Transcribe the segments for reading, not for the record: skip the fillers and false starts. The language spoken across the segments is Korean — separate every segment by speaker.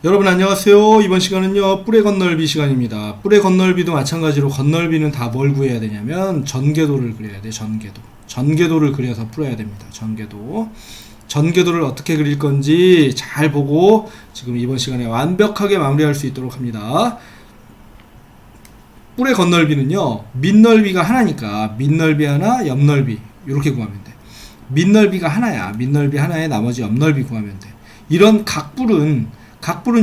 Speaker 1: 여러분 안녕하세요. 이번 시간은요 뿔의 건널비 시간입니다. 뿔의 건널비도 마찬가지로 건널비는 다 뭘 구해야 되냐면 전개도를 그려야 돼. 전개도를 그려서 풀어야 됩니다. 전개도를 어떻게 그릴 건지 잘 보고 지금 이번 시간에 완벽하게 마무리할 수 있도록 합니다. 뿔의 건널비는요 밑넓이가 하나니까 밑넓이 하나 옆넓이 이렇게 구하면 돼. 밑넓이가 하나야. 밑넓이 하나에 나머지 옆넓이 구하면 돼. 이런 각뿔은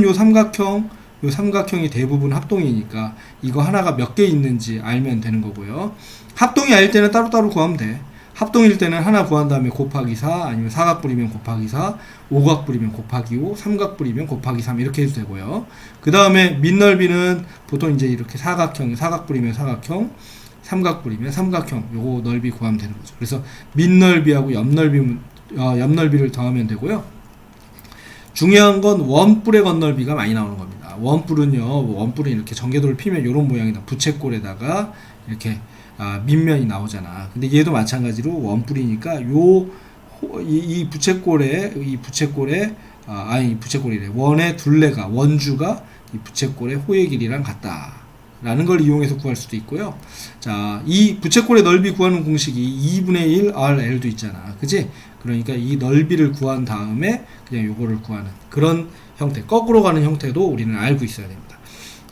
Speaker 1: 요 삼각형이 대부분 합동이니까 이거 하나가 몇 개 있는지 알면 되는 거고요. 합동이 아닐 때는 따로따로 구하면 돼. 합동일 때는 하나 구한 다음에 곱하기 4, 아니면 사각뿔이면 곱하기 4, 오각뿔이면 곱하기 5, 삼각뿔이면 곱하기 3 이렇게 해도 되고요. 그 다음에 밑넓이는 보통 이제 이렇게 사각뿔이면 사각형, 삼각뿔이면 삼각형 요거 넓이 구하면 되는 거죠. 그래서 밑넓이하고 옆넓이를 더하면 되고요. 중요한 건 원뿔의 건널비가 많이 나오는 겁니다. 원뿔은 이렇게 전개도를 피면 이런 모양이다. 부채꼴에다가 이렇게 밑면이 나오잖아. 근데 얘도 마찬가지로 원뿔이니까 이 부채꼴이래. 원의 둘레가 원주가 이 부채꼴의 호의 길이랑 같다. 라는 걸 이용해서 구할 수도 있고요. 자, 이 부채꼴의 넓이 구하는 공식이 2분의 1 RL도 있잖아. 그지? 그러니까 이 넓이를 구한 다음에 그냥 요거를 구하는 그런 형태, 거꾸로 가는 형태도 우리는 알고 있어야 됩니다.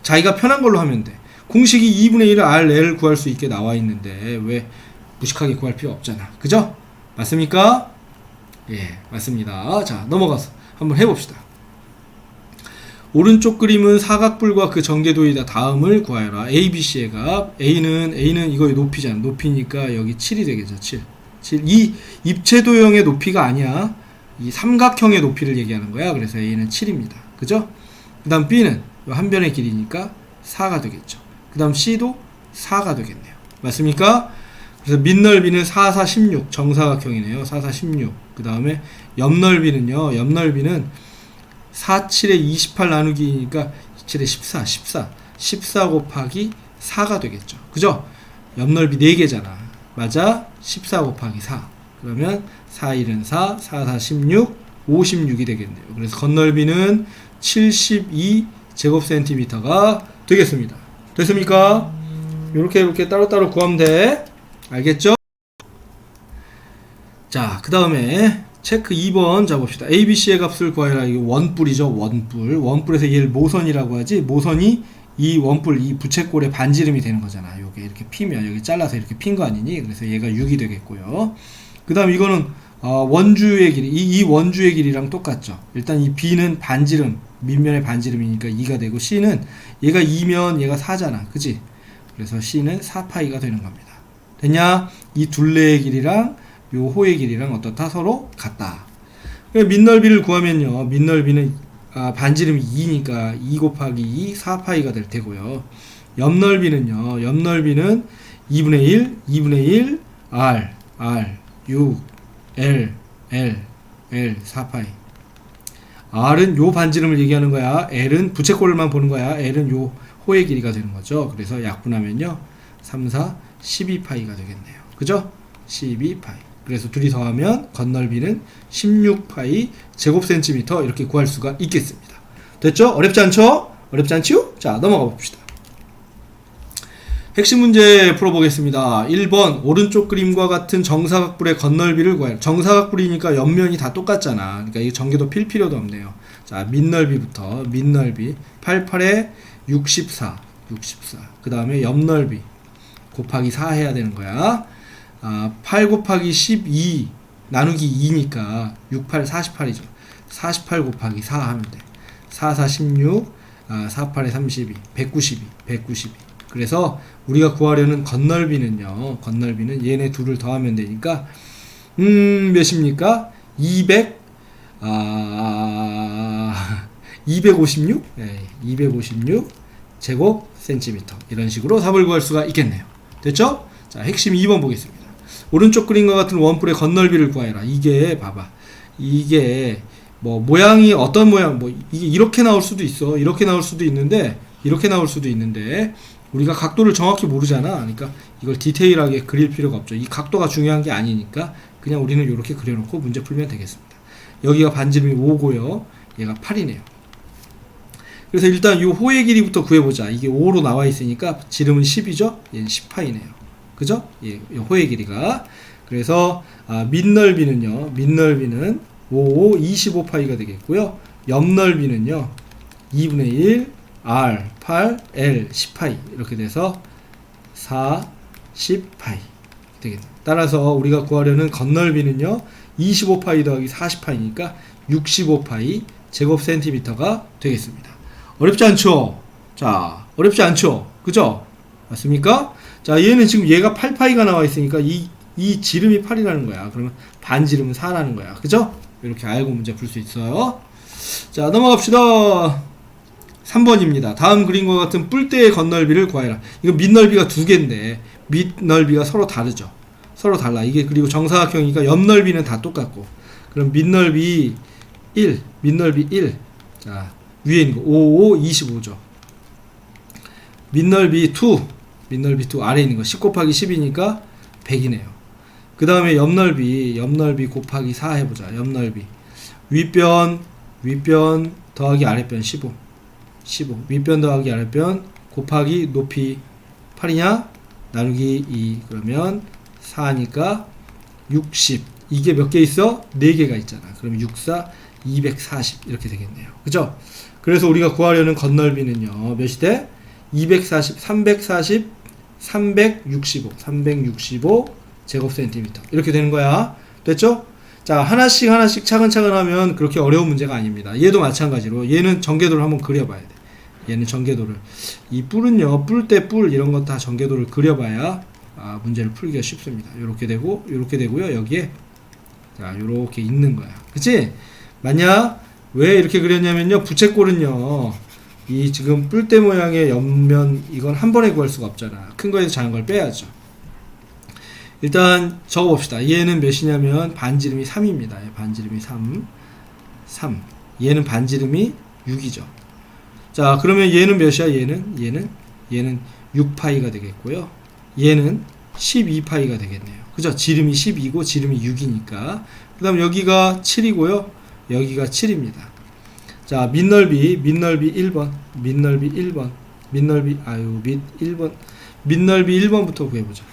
Speaker 1: 자기가 편한 걸로 하면 돼. 공식이 2분의 1 RL을 구할 수 있게 나와 있는데 왜 무식하게 구할 필요 없잖아. 그죠? 맞습니까? 예, 맞습니다. 자, 넘어가서 한번 해봅시다. 오른쪽 그림은 사각뿔과 그 전개도이다. 다음을 구하여라. A, B, C의 값. A는 이거의 높이잖아. 높이니까 여기 7이 되겠죠. 7. 이 입체도형의 높이가 아니야. 이 삼각형의 높이를 얘기하는 거야. 그래서 A는 7입니다. 그죠? 그 다음 B는 한 변의 길이니까 4가 되겠죠. 그 다음 C도 4가 되겠네요. 맞습니까? 그래서 밑넓이는 4, 4, 16 정사각형이네요. 4, 4, 16. 그 다음에 옆넓이는요. 옆넓이는 4, 7에 28 나누기니까 7에 14 곱하기 4가 되겠죠. 그죠? 옆넓이 4개잖아. 맞아? 14 곱하기 4. 그러면 4, 1은 4, 4, 4, 16, 56이 되겠네요. 그래서 건넓이는 72 제곱센티미터가 되겠습니다. 됐습니까? 이렇게 따로따로 구하면 돼. 알겠죠? 자, 그 다음에 체크 2번 잡읍시다. ABC의 값을 구하여라. 이게 원뿔이죠. 원뿔에서 얘를 모선이라고 하지. 모선이 이 원뿔, 이 부채꼴의 반지름이 되는 거잖아. 요게 이렇게 피면, 여기 잘라서 이렇게 핀 거 아니니? 그래서 얘가 6이 되겠고요. 그 다음 이거는 원주의 길이, 이 원주의 길이랑 똑같죠. 일단 이 B는 반지름, 밑면의 반지름이니까 2가 되고, C는 얘가 2면 얘가 4잖아. 그치? 그래서 C는 4파이가 되는 겁니다. 됐냐? 이 둘레의 길이랑 요 호의 길이랑 어떻다? 서로 같다. 밑넓이를 구하면요. 밑넓이는 반지름이 2니까 2 곱하기 2 4파이가 될 테고요. 옆넓이는요. 옆넓이는 2분의 1 R 6 L 4파이. R은 요 반지름을 얘기하는 거야. L은 부채꼴만 보는 거야. L은 요 호의 길이가 되는 거죠. 그래서 약분하면요. 3, 4, 12파이가 되겠네요. 그죠? 12파이. 그래서 둘이 더하면 건넓이는 16파이 제곱센티미터 이렇게 구할 수가 있겠습니다. 됐죠? 어렵지 않죠? 어렵지 않지요? 자, 넘어가 봅시다. 핵심 문제 풀어보겠습니다. 1번 오른쪽 그림과 같은 정사각뿔의 건넓이를 구해라. 정사각뿔이니까 옆면이 다 똑같잖아. 그러니까 이 전개도 필 필요도 없네요. 자, 밑넓이부터 밑넓이 88에 64 그 다음에 옆넓이 곱하기 4 해야 되는 거야. 8 곱하기 12 나누기 2니까 68 48이죠. 48 곱하기 4 하면 돼. 4, 4, 16 4, 8에 32 192 그래서 우리가 구하려는 건넓이는요. 건넓이는 얘네 둘을 더하면 되니까 몇입니까? 256? 네, 256 제곱 센티미터 이런 식으로 답을 구할 수가 있겠네요. 됐죠? 자, 핵심 2번 보겠습니다. 오른쪽 그림과 같은 원뿔의 건넓이를 구하여라. 이게 봐봐. 이게 뭐 모양이 어떤 모양 이게 이렇게 나올 수도 있어. 이렇게 나올 수도 있는데 우리가 각도를 정확히 모르잖아. 그러니까 이걸 디테일하게 그릴 필요가 없죠. 이 각도가 중요한 게 아니니까 그냥 우리는 이렇게 그려놓고 문제 풀면 되겠습니다. 여기가 반지름이 5고요. 얘가 8이네요. 그래서 일단 이 호의 길이부터 구해보자. 이게 5로 나와 있으니까 지름은 10이죠? 얘는 10파이네요. 그죠? 예, 호의 길이가. 그래서 밑넓이는요. 밑넓이는 5, 25파이가 되겠고요. 옆넓이는요. 2분의 1 R 8 L 10파이 이렇게 돼서 4 10파이 되겠네요. 따라서 우리가 구하려는 겉넓이는요. 25파이 더하기 40파이니까 65파이 제곱 센티미터가 되겠습니다. 어렵지 않죠? 자, 어렵지 않죠? 그죠? 맞습니까? 자, 얘는 지금 얘가 8파이가 나와 있으니까 이 지름이 8이라는 거야. 그러면 반지름은 4라는 거야. 그죠? 이렇게 알고 문제 풀 수 있어요. 자, 넘어갑시다. 3번입니다. 다음 그림과 같은 뿔대의 겉넓이를 구하여라. 이거 밑넓이가 두 개인데 밑넓이가 서로 다르죠. 서로 달라. 이게 그리고 정사각형이니까 옆넓이는 다 똑같고. 그럼 밑넓이 1, 밑넓이 1. 자, 위에 있는 거 5, 5, 25죠. 밑넓이 2, 밑넓이 2 아래에 있는 거 10 곱하기 10이니까 100이네요. 그 다음에 옆넓이 곱하기 4 해보자. 옆넓이 윗변 더하기 아랫변 15 윗변 더하기 아랫변 곱하기 높이 8이냐 나누기 2 그러면 4니까 60 이게 몇 개 있어? 4개가 있잖아. 그러면 6, 4, 240 이렇게 되겠네요. 그죠? 그래서 우리가 구하려는 겉넓이는요 몇이 돼? 240, 340, 365 제곱센티미터 이렇게 되는 거야. 됐죠? 자, 하나씩 차근차근 하면 그렇게 어려운 문제가 아닙니다. 얘도 마찬가지로 얘는 전개도를 한번 그려봐야 돼. 얘는 전개도를 이 뿔은요 뿔대 뿔 이런 것 다 전개도를 그려봐야 문제를 풀기가 쉽습니다. 요렇게 되고 요렇게 되고요. 여기에 자 요렇게 있는 거야. 그치? 만약 왜 이렇게 그렸냐면요 부채꼴은요 이 지금 뿔대 모양의 옆면 이건 한 번에 구할 수가 없잖아. 큰 거에서 작은 걸 빼야죠. 일단 적어봅시다. 얘는 몇이냐면 반지름이 3입니다. 반지름이 3 얘는 반지름이 6이죠. 자 그러면 얘는 몇이야? 얘는 6파이가 되겠고요. 얘는 12파이가 되겠네요. 그죠? 지름이 12고 지름이 6이니까 그 다음 여기가 7이고요. 여기가 7입니다. 자 밑넓이 1번 밑넓이 1번부터 구해보자.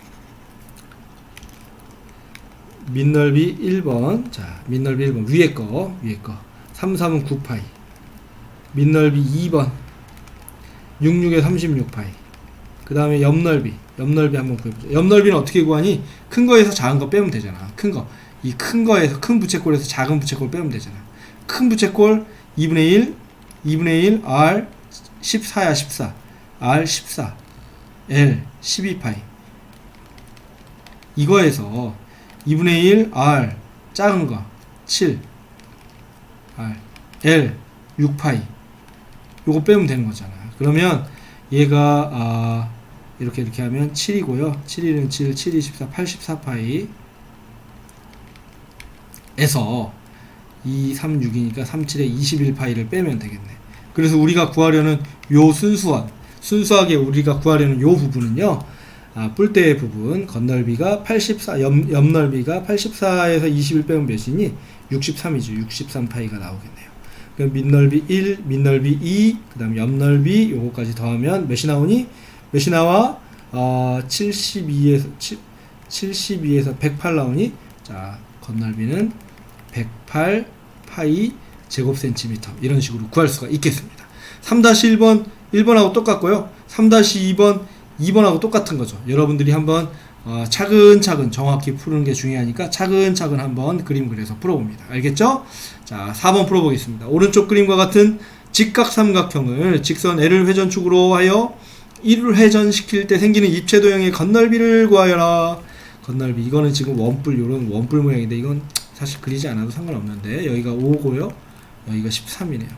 Speaker 1: 밑넓이 1번 자 밑넓이 1번 위에 거 3, 3은 9파이 밑넓이 2번 6, 6에 36파이 그 다음에 옆넓이 한번 구해보자. 옆넓이는 어떻게 구하니? 큰 거에서 작은 거 빼면 되잖아. 이 큰 거에서 큰 부채꼴에서 작은 부채꼴 빼면 되잖아. 큰 부채꼴 2분의 1 R 14야 14 R 14 L 12파이 이거에서 2분의 1 R 작은 거 7 R L 6파이 요거 빼면 되는 거잖아. 그러면 얘가 이렇게 하면 7이고요. 7, 1은 7, 7, 2, 14, 84파이 에서 2, 3, 6이니까 3, 7에 21파이를 빼면 되겠네. 그래서 우리가 구하려는 요 순수하게 우리가 구하려는 요 부분은요 뿔대의 부분 겉넓이가 84 옆넓이가 84에서 21 빼면 몇이니? 63이죠. 63파이가 나오겠네요. 그럼 밑넓이 1 밑넓이 2 그 다음 옆넓이 요거까지 더하면 몇이 나오니? 몇이 나와? 72에서 108 나오니? 자 겉넓이는 108 파이 제곱센티미터 이런 식으로 구할 수가 있겠습니다. 3-1번 1번하고 똑같고요. 3-2번 2번하고 똑같은 거죠. 여러분들이 한번 차근차근 정확히 푸는 게 중요하니까 차근차근 한번 그림 그려서 풀어봅니다. 알겠죠? 자 4번 풀어보겠습니다. 오른쪽 그림과 같은 직각삼각형을 직선 L을 회전축으로 하여 1을 회전시킬 때 생기는 입체도형의 겉넓이를 구하여라. 겉넓이 이거는 지금 원뿔 요런 원뿔 모양인데 이건 사실 그리지 않아도 상관없는데 여기가 5고요. 여기가 13이네요.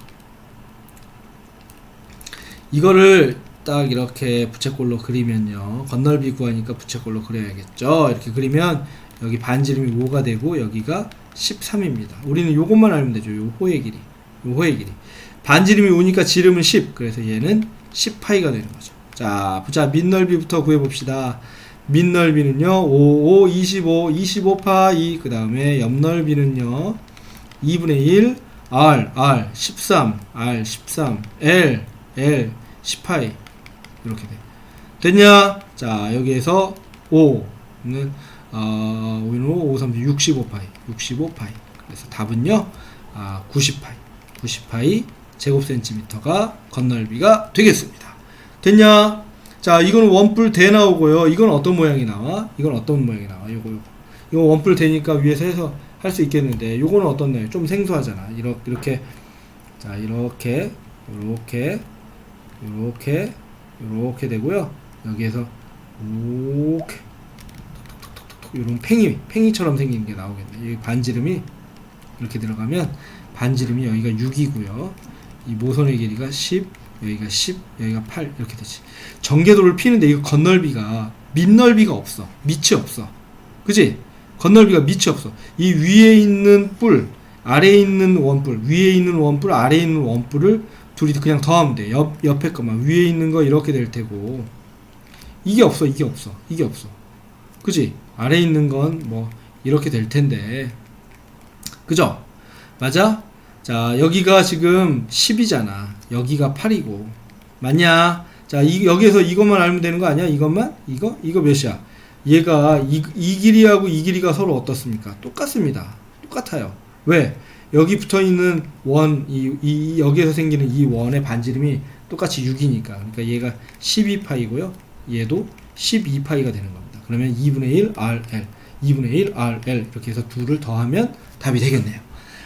Speaker 1: 이거를 딱 이렇게 부채꼴로 그리면요. 겉넓이 구하니까 부채꼴로 그려야겠죠. 이렇게 그리면 여기 반지름이 5가 되고 여기가 13입니다. 우리는 요것만 알면 되죠. 요 호의 길이. 반지름이 5니까 지름은 10. 그래서 얘는 10파이가 되는 거죠. 자, 보자. 밑넓이부터 구해봅시다. 밑넓이는요. 5, 5, 25, 25파이. 그 다음에 옆넓이는요. 2분의 1, R, 13, L, L 10파이 이렇게 돼. 됐냐? 자, 여기에서 5는 5 3 65파이 65파이. 그래서 답은요 90파이 제곱 센티미터가 건널비가 되겠습니다. 됐냐? 자, 이거는 원뿔 대 나오고요. 이건 어떤 모양이 나와? 이건 어떤 모양이 나와? 이거 원뿔 대니까 위에서 해서 할 수 있겠는데, 요거는 어떤 모양? 좀 생소하잖아. 이렇게 자, 이렇게 되고요. 여기에서 이렇게 이런 팽이처럼 생긴 게 나오겠네. 이 반지름이 이렇게 들어가면 반지름이 여기가 6이고요. 이 모선의 길이가 10, 여기가 10, 여기가 8 이렇게 되지. 전개도를 피는데 이거 건널비가 밑넓이가 없어. 밑이 없어. 그지? 건널비가 밑이 없어. 이 위에 있는 뿔, 아래에 있는 원뿔, 위에 있는 원뿔, 아래에 있는 원뿔을 둘이 그냥 더하면 돼. 옆에 거만. 위에 있는 거 이렇게 될 테고, 이게 없어. 그지? 아래에 있는 건 뭐 이렇게 될 텐데, 그죠? 맞아? 자, 여기가 지금 10이잖아. 여기가 8이고. 맞냐? 자, 여기에서 이것만 알면 되는 거 아니야? 이것만? 이거 몇이야? 얘가 이 길이하고 이 길이가 서로 어떻습니까? 똑같습니다. 똑같아요. 왜? 여기 붙어 있는 원, 여기에서 생기는 이 원의 반지름이 똑같이 6이니까. 그러니까 얘가 12파이고요. 얘도 12파이가 되는 겁니다. 그러면 2분의 1 RL, 2분의 1 RL 이렇게 해서 둘을 더하면 답이 되겠네요.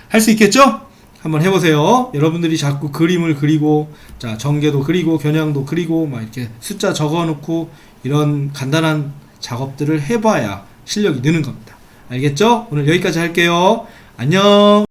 Speaker 1: 할 수 있겠죠? 한번 해보세요. 여러분들이 자꾸 그림을 그리고, 자, 전개도 그리고, 겨냥도 그리고, 막 이렇게 숫자 적어 놓고, 이런 간단한 작업들을 해봐야 실력이 느는 겁니다. 알겠죠? 오늘 여기까지 할게요. 안녕!